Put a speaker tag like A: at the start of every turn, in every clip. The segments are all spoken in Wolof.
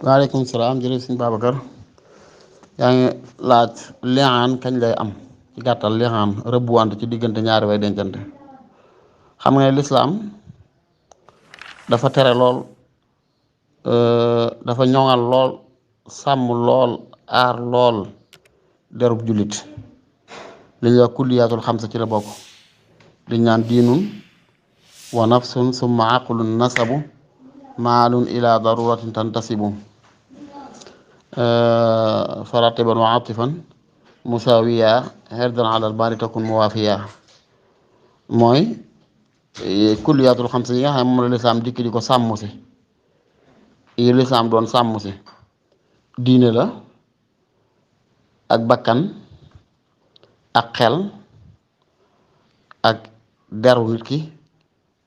A: waaleykum salaam jërëjëf sëñ Babacar yaa ngi laaj li'aan kañ lay am ci gàttal li'aan rëbbuwante ci diggante ñaari way dencante. xam nga ne lislaam dafa tere lool, dafa ñoŋal lool, sàmm lool, aar lool derub jullit. li ñuy wax kulliyaatul xamsa ci la bokk. liñ naan diinun wa nafsun summa aqlun nasabu maalun ila daruratin tantasibu faratiban wa atifan musawiya herdan alal bari takun muwafiya. mooy kulliyaatul xamsa yi nga xam ne moom la lislaam dikk di ko sàmm si, yi lislaam doon sàmm si diine la ak bakkan ak xel ak deru nit ki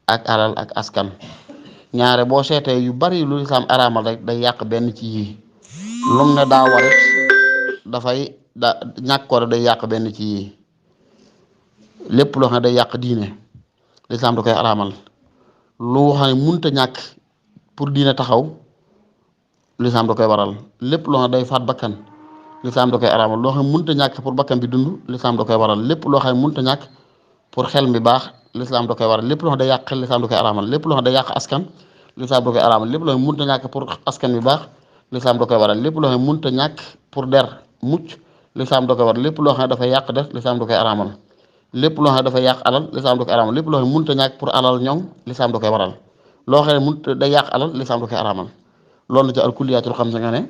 A: ak alal ak askan. ñaare boo seetee yu bari lu lislaam araamal rek day yàq benn ci yii. lum ne daa warit dafay ñàkk ko day yàq benn ci yii. lépp loo xam ne day yàq diine lislaam da koy araamal. lu xam ne munta ñàkk pour diine taxaw lislaam da koy waral. lépp loo xam ne day faat bakkan lislaam da koy araamal. loo xam ne munta ñàkk pour bakkan bi dund lislaam da koy waral. lépp loo xam ne munta ñàkk pour xel mi baax lislaam da koy waral. lépp loo xam ne day yàq xel lislaam da koy araamal. lépp loo xam ne day yàq askan lislaam da koy araamal. lépp loo xam ne munta ñàkk pour askan bi baax lislaam da koy waral. lépp loo xam ne munta ñàkk pour der mucc lislaam da koy waral. lépp loo xam ne dafay yàq der lislaam da koy araamal. lépp loo xam ne dafay yàq alal lislaam da koy araamal. lépp loo xam ne munta ñàkk pour alal ñoŋ lislaam da koy waral. loo xam ne munta day yàq alal lislaam da koy araamal. loolu na ci al kulliyaatul xamsa nga ne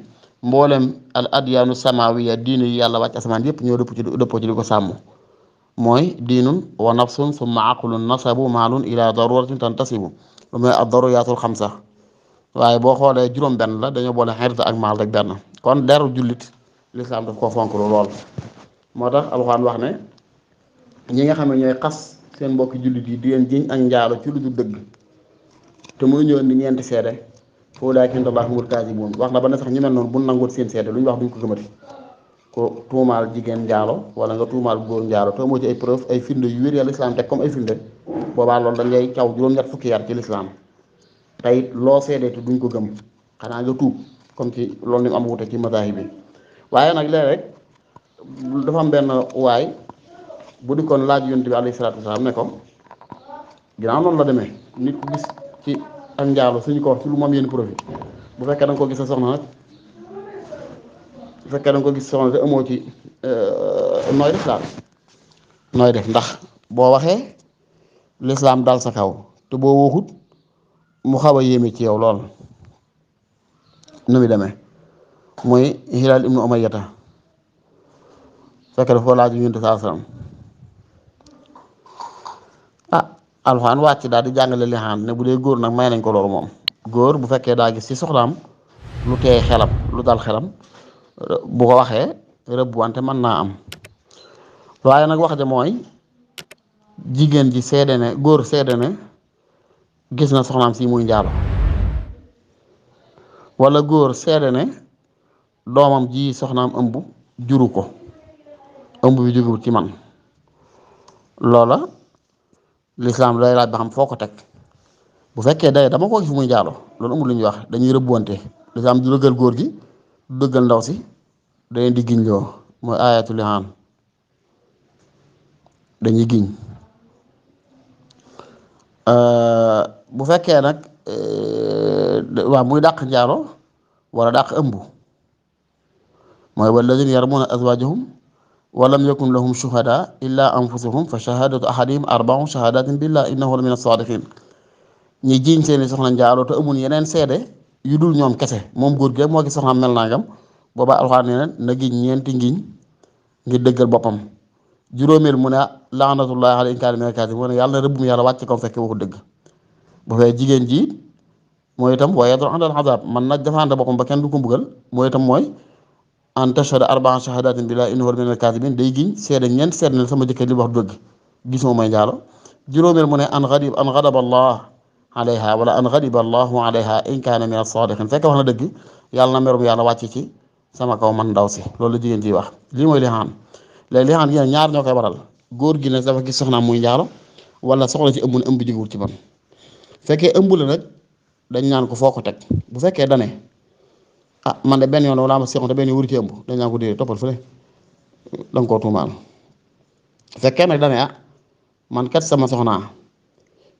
A: mboolem al adyaanu samawiya diine yi yàlla wàcc asamaan yëpp ñoo dëppoo ci di ko sàmm. mooy diinun wa nafsun summa aqlun nasabu maalun ila daruratin tantasibu lu mooy ad daruriyaatul xamsa. waaye boo xoolee juróom-benn la dañoo boole xirta ak maal rek benn. kon deru jullit lislaam daf ko fonk lu lool. moo tax alxuraan wax ne ñi nga xam ne ñooy xas seen mbokki jullit yi di leen jiñ ak njaalo ci lu dul dëgg te muy ñëw indi ñeenti seede foo laay kinta baax mul kaasibuun wax na ba ne sax ñu mel noonu bu nangoot seen seede lu ñu wax duñ ko gëmati. ko tuumaal jigéen njaalo wala nga tuumaal góor njaalo te moo ci ay preuve ay firnde yu wér ya lislaam teg comme ay firnde boobaa loolu dañ lay caw juróom-ñett fukki yar ci lislaam tey loo seedee te duñ ko gëm xanaa nga tuub comme ci loolu ni mu am wute ci mazahib bi. waaye nag léeg rek dafa am benn waay bu di kon laaj yonent bi alayhi salaatu wasalaam ne ko ginnaaw noonu la demee nit ku gis ci ak njaalo suñu ko wax ci lu moom yenn profit bu fekkee da nga ko gis sa soxna nag bu fekkee da nga ko gis soxna te amoo ci nooy def daal nooy def ndax boo waxee lislaam dal sa kaw te boo waxut mu xaw a yéeme ci yow lool. nu muy demee mooy Hilaal ibnu Umayyata fekkee dafa laaj yonent saa salaam alxuraan wàcc daal di jàngale li'aan ne bu dee góor nag may nañ ko loolu moom. góor bu fekkee daa gis ci soxnaam lu teey xelam lu dal xelam bu ko waxee rëbb wante mën naa am. waaye nag wax ja mooy jigéen ji seede ne góor seede ne gis na soxnaam si muy njaalo wala góor seede ne doomam ji soxnaam ëmb juru ko ëmb bi jógewut ci man. loola lislaam lay laaj ba xam foo ko teg. bu fekkee day dama ko gis muy njaalo loolu amul lu ñuy wax dañuy rëbbwante. lislaam du dëggal góor gi du dëggal ndaw si dañuy di giñ loo mooy aayatul li'aan dañuy giñ. bu fekkee nag waaw muy dàq njaalo wala dàq ëmb mooy walladina yarmuna azwajahum walam yakun lahum shuhada illa anfusuhum fa shahadatu ahadihim arba'u shahadatin billah innahu la min as-sadiqin. ñi jiiñ seeni soxna njaalo te amul yeneen seede yu dul ñoom kese moom góor gi moo gis soxnaam mel nangam boobaa alxuraan nee na giñ ñeenti ngiñ ngir dëggal boppam. juróomeel mu ne laanatullahi alayhi in kaana minal kaadibiin mu ne yàlla na rëbbum yàlla wàcc ko fekkee waxu dëgg. bu fekkee jigéen ji mooy itam wa yadra'u anil azaab man nag defante boppam ba kenn du ko mbugal mooy itam mooy an tashhada arba'a shahadatin billahi innahu minal kaadibiin day giñ seede ñeent seede ne sama jëkkër li wax dëgg gisuma may njaalo. juróomeel mu ne an ghadiba Allah alayha wala an ghadiba Allahu alayha in kaana mina as-saadiqiin fekk wax na dëgg yàlla na merum yàlla wàcc ci sama kaw man ndaw si. loolu la jigéen ciy wax lii mooy li'aan. léegi li'aan gi nag ñaar ñoo koy waral góor gi nag dafa gis soxnaam muy njaalo wala soxna ci ëmb ne ëmb jógewul ci man. fekkee ëmb la nag dañ naan ko foo ko teg bu fekkee dane ah man de benn yoon wala ma seexoon te benn yoon wuri ci ëmb dañ naa ko déedéet toppal fële da nga koo tuumaal fekkee nag dane ah man kat sama soxnaa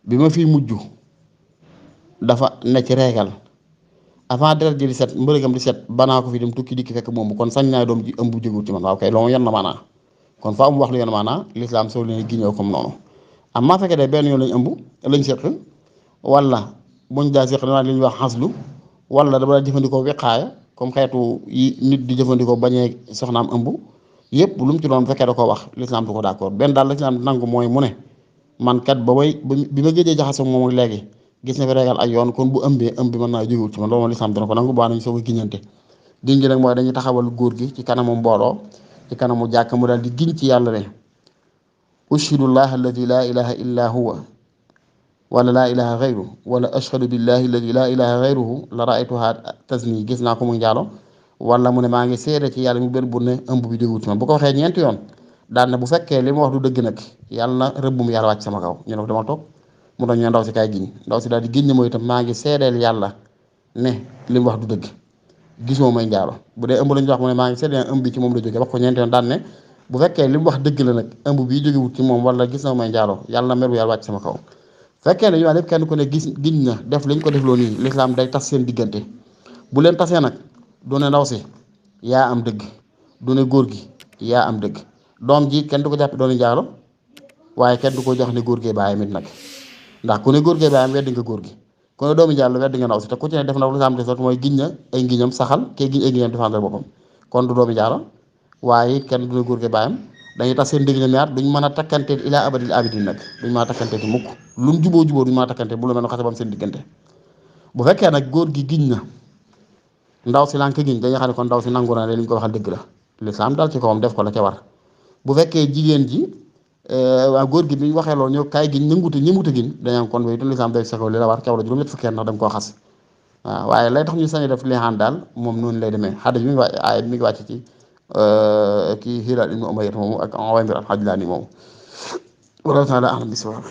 A: bi ma fi mujj dafa ne ci reegal avant deret ji di set mbërëgam di set banaa ko fi dem tukki dikki fekk moom kon sañ naa doom ji ëmb jógewut ci man waaw kay loolu yenn na maanaa kon faa mu wax lu yenn maanaa lislaam soo leen giñoo comme noonu am maa fekkee de benn yoon lañ ëmb lañ seq wala buñ daa seq danaa li ñuy wax xaslu wala dama daa jëfandikoo wiqaaya comme xeetu yi nit di jëfandikoo bañee soxnaam ëmb yëpp lu mu ci doon fekkee da ko wax lislaam du ko d'accord benn daal lislaam nangu mooy mu ne man kat ba way bi ma géejee jaxasoo moom ak léegi gis na fi reegal ay yoon kon bu ëmbee ëmb bi mën naa jógewut ci man loolu moom lislaam dina ko nangu baa nañ soo ko giñante giñ gi nag mooy dañuy taxawal góor gi ci kanamu mbooloo ci kanamu jàkk mu daal di giñ ci yàlla ne ushhidullah alladi laa ilaha illa huwa wala laa ilaha gayru wala ashhadu billahi alladi laa ilaha gayruhu la raaytuha tasni gis naa ko muy njaalo wala mu ne maa ngi seede ci yàlla mu benn bu ne ëmb bi jógewut ci man bu ko waxee ñeenti yoon daan na bu fekkee li ma wax du dëgg nag yàlla na rëbbum yàlla wàcc sama kaw ñu ne ko dama toog mu doon ñu ndaw si kaay giñ ndaw si daal di giñ ne mooy itam maa ngi seedeel yàlla ne li mu wax du dëgg gisoo may njaalo bu dee ëmb la ñu wax mu ne maa ngi seedeel ëmb bi ci moom la jógee wax ko ñeenti yoon daan ne bu fekkee li mu wax dëgg la nag ëmb bii jógewut ci moom wala gis na may njaalo yàlla na mer bu yàlla wàcc sama kaw fekkee ne ñu lépp kenn ku ne gis giñ na def li ñu ko defloo nii lislaam day tas seen diggante bu leen tasee nag du ne ndaw si yaa am dëgg du ne góor gi yaa am dëgg doom ji kenn du ko jàppe doon njaalo waaye kenn du ko jox ne góor gee baayam it nag ndax ku ne góor gee baayam weddi nga góor gi ku ne doomu njaalo weddi nga ndaw si te ku ci ne def na lu lislaam te mooy giñ na ay ngiñam saxal kee giñ ay ngiñam défendre boppam kon du doomu njaalo waaye it kenn du ne góor gee baayam dañuy tax seen dégg ñoom ñaar duñ mën a takkanteel ilaa abadil abidin nag duñ mën a takkanteel ci mukk luñ juboo duñ mën a takkanteel bu lu mel ne xase bam seen diggante bu fekkee nag góor gi giñ na ndaw si lànk giñ dañuy xam ne kon ndaw si nangu na li ñu ko waxal dëgg la lislaam dal ci kawam def ko la ca war bu fekkee jigéen ji waa góor gi bi ñu waxee loolu ñëw kaay giñ ñëmute giñ dañu kon way du lislaam day sa kaw li la war kaw la juróom ñett fukki ndax da nga koo xas waaw waaye lay tax ñu sañ def lihaan daal moom noonu lay demee xadis mi ngi wàcc ay mi ngi wàcc ci kii Hilaal ibnu Umayya moomu ak Uwaymir al-Ajlaani moomu wallahu taala a'lam bis-sawaab